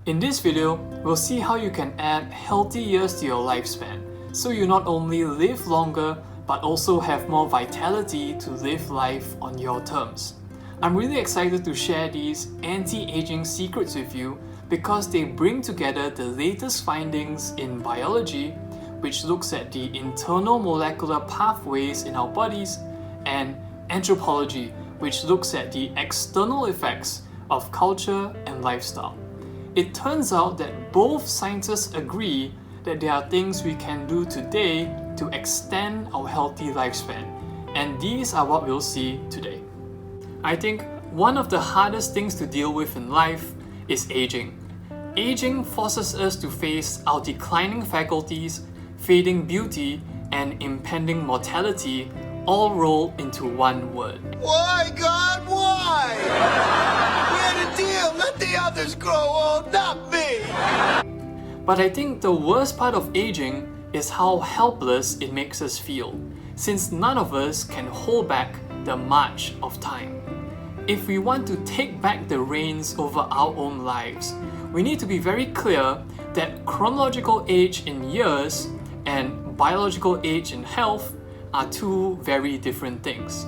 In this video, we'll see how you can add healthy years to your lifespan, so you not only live longer, but also have more vitality to live life on your terms. I'm really excited to share these anti-aging secrets with you because they bring together the latest findings in biology, which looks at the internal molecular pathways in our bodies, and anthropology, which looks at the external effects of culture and lifestyle. It turns out that both scientists agree that there are things we can do today to extend our healthy lifespan, and these are what we'll see today. I think one of the hardest things to deal with in life is aging. Aging forces us to face our declining faculties, fading beauty, and impending mortality all rolled into one word. Why, God, why? We had a deal, let the others grow old, not me! But I think the worst part of aging is how helpless it makes us feel, since none of us can hold back the march of time. If we want to take back the reins over our own lives, we need to be very clear that chronological age in years and biological age in health are two very different things.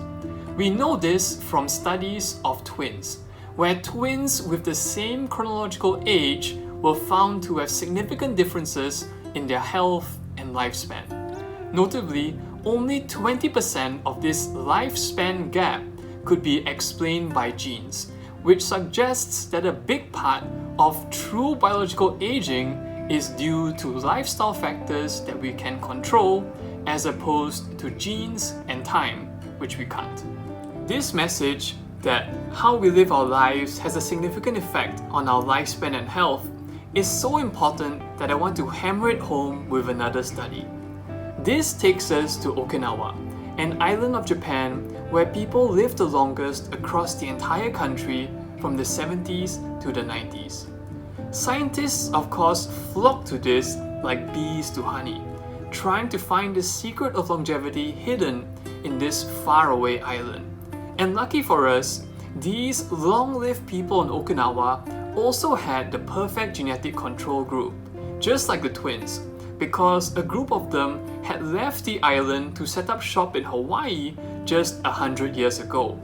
We know this from studies of twins, where twins with the same chronological age were found to have significant differences in their health and lifespan. Notably, only 20% of this lifespan gap could be explained by genes, which suggests that a big part of true biological aging is due to lifestyle factors that we can control as opposed to genes and time, which we can't. This message that how we live our lives has a significant effect on our lifespan and health is so important that I want to hammer it home with another study. This takes us to Okinawa, an island of Japan where people live the longest across the entire country from the 70s to the 90s. Scientists, of course, flock to this like bees to honey, trying to find the secret of longevity hidden in this faraway island. And lucky for us, these long-lived people in Okinawa also had the perfect genetic control group, just like the twins, because a group of them had left the island to set up shop in Hawaii just 100 years ago.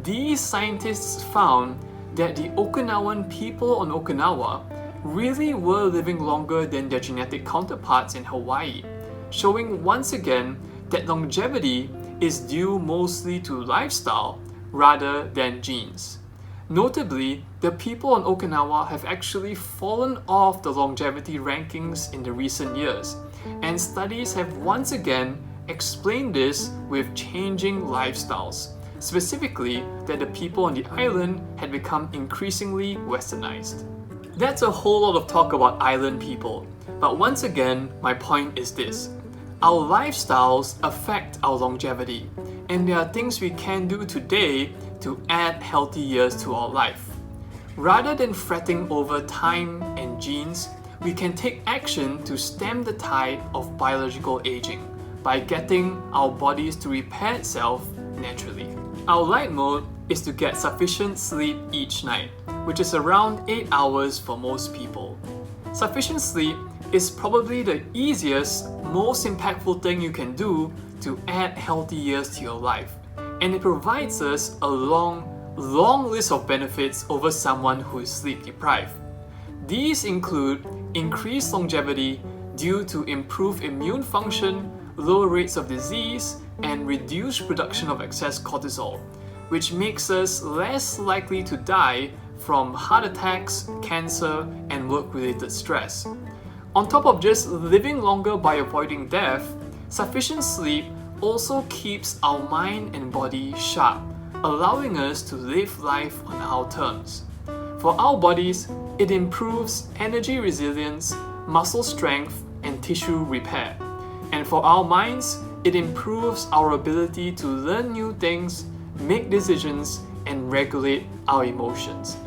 These scientists found that the Okinawan people on Okinawa really were living longer than their genetic counterparts in Hawaii, showing once again that longevity is due mostly to lifestyle rather than genes. Notably, the people on Okinawa have actually fallen off the longevity rankings in the recent years, and studies have once again explained this with changing lifestyles, specifically that the people on the island had become increasingly westernized. That's a whole lot of talk about island people, but once again, my point is this. Our lifestyles affect our longevity, and there are things we can do today to add healthy years to our life. Rather than fretting over time and genes, we can take action to stem the tide of biological aging by getting our bodies to repair itself naturally. Our light mode is to get sufficient sleep each night, which is around 8 hours for most people. Sufficient sleep is probably the easiest, most impactful thing you can do to add healthy years to your life, and it provides us a long list of benefits over someone who is sleep deprived. These include increased longevity due to improved immune function, lower rates of disease, and reduced production of excess cortisol, which makes us less likely to die from heart attacks, cancer, and work-related stress. On top of just living longer by avoiding death, sufficient sleep also keeps our mind and body sharp, allowing us to live life on our terms. For our bodies, it improves energy resilience, muscle strength, and tissue repair. And for our minds, it improves our ability to learn new things, make decisions, and regulate our emotions.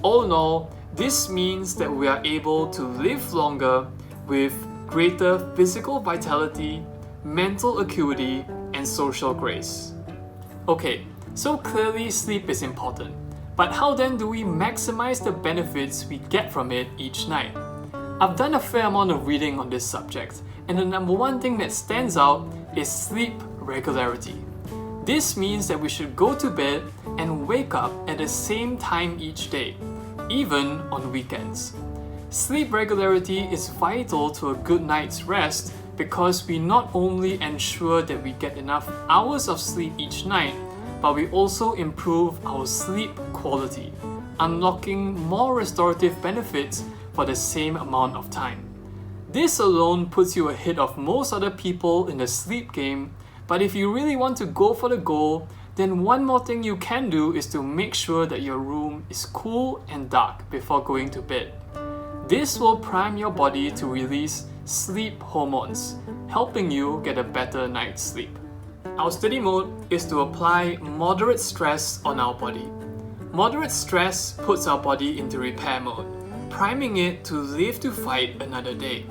All in all, this means that we are able to live longer with greater physical vitality, mental acuity, and social grace. Okay, so clearly sleep is important, But how then do we maximize the benefits we get from it each night? I've done a fair amount of reading on this subject, and the number one thing that stands out is sleep regularity. This means that we should go to bed and wake up at the same time each day, even on weekends. Sleep regularity is vital to a good night's rest because we not only ensure that we get enough hours of sleep each night, but we also improve our sleep quality, unlocking more restorative benefits for the same amount of time. This alone puts you ahead of most other people in the sleep game, but if you really want to go for the goal, then one more thing you can do is to make sure that your room is cool and dark before going to bed. This will prime your body to release sleep hormones, helping you get a better night's sleep. Our study mode is to apply moderate stress on our body. Moderate stress puts our body into repair mode, priming it to live to fight another day.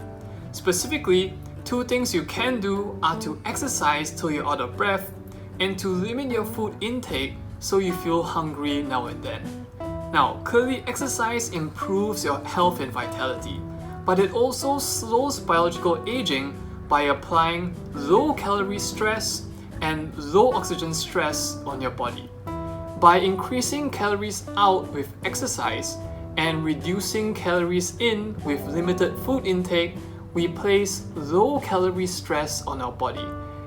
Specifically, two things you can do are to exercise till you're out of breath and to limit your food intake so you feel hungry now and then. Now, clearly exercise improves your health and vitality, but it also slows biological aging by applying low-calorie stress and low-oxygen stress on your body. By increasing calories out with exercise and reducing calories in with limited food intake, we place low-calorie stress on our body,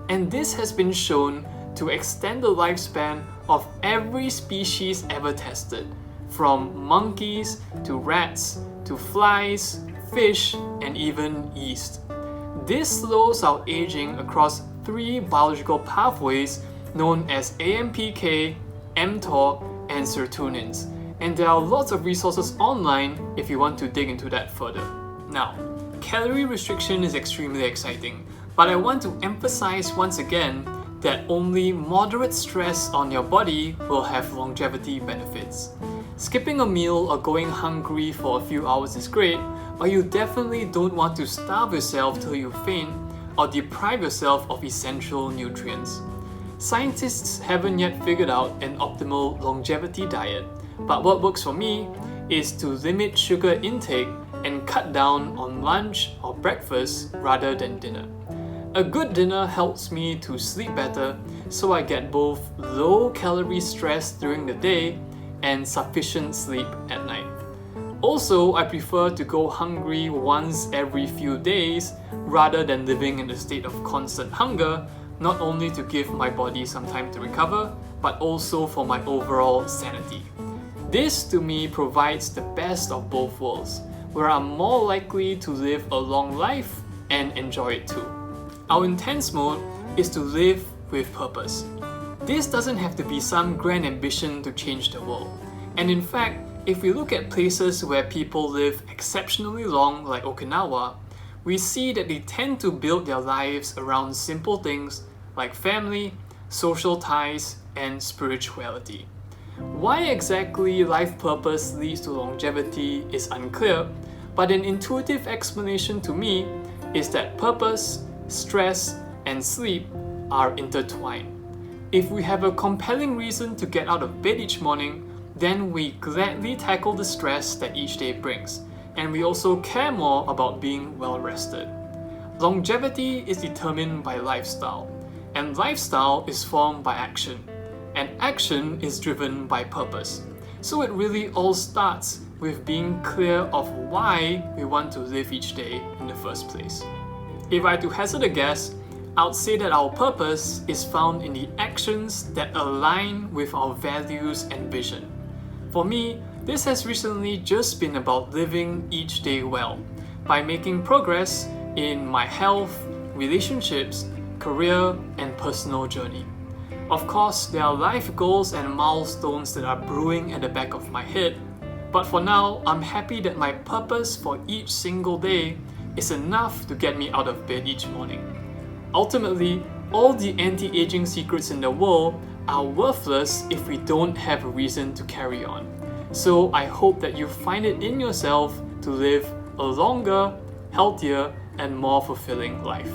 and this has been shown to extend the lifespan of every species ever tested, from monkeys to rats to flies, fish, and even yeast. This slows our aging across three biological pathways known as AMPK, mTOR, and sirtuins, and there are lots of resources online if you want to dig into that further. Now, calorie restriction is extremely exciting, but I want to emphasize once again that only moderate stress on your body will have longevity benefits. Skipping a meal or going hungry for a few hours is great, but you definitely don't want to starve yourself till you faint or deprive yourself of essential nutrients. Scientists haven't yet figured out an optimal longevity diet, but what works for me is to limit sugar intake and cut down on lunch or breakfast rather than dinner. A good dinner helps me to sleep better, so I get both low-calorie stress during the day and sufficient sleep at night. Also, I prefer to go hungry once every few days rather than living in a state of constant hunger, not only to give my body some time to recover, but also for my overall sanity. This to me provides the best of both worlds, where I'm more likely to live a long life and enjoy it too. Our intense mode is to live with purpose. This doesn't have to be some grand ambition to change the world. And in fact, if we look at places where people live exceptionally long, like Okinawa, we see that they tend to build their lives around simple things like family, social ties, and spirituality. Why exactly life purpose leads to longevity is unclear, but an intuitive explanation to me is that purpose, stress, and sleep are intertwined. If we have a compelling reason to get out of bed each morning, then we gladly tackle the stress that each day brings, and we also care more about being well rested. Longevity is determined by lifestyle, and lifestyle is formed by action, and action is driven by purpose. So it really all starts with being clear of why we want to live each day in the first place. If I had to hazard a guess, I would say that our purpose is found in the actions that align with our values and vision. For me, this has recently just been about living each day well, by making progress in my health, relationships, career, and personal journey. Of course, there are life goals and milestones that are brewing at the back of my head, but for now, I'm happy that my purpose for each single day is enough to get me out of bed each morning. Ultimately, all the anti-aging secrets in the world are worthless if we don't have a reason to carry on. So I hope that you find it in yourself to live a longer, healthier, and more fulfilling life.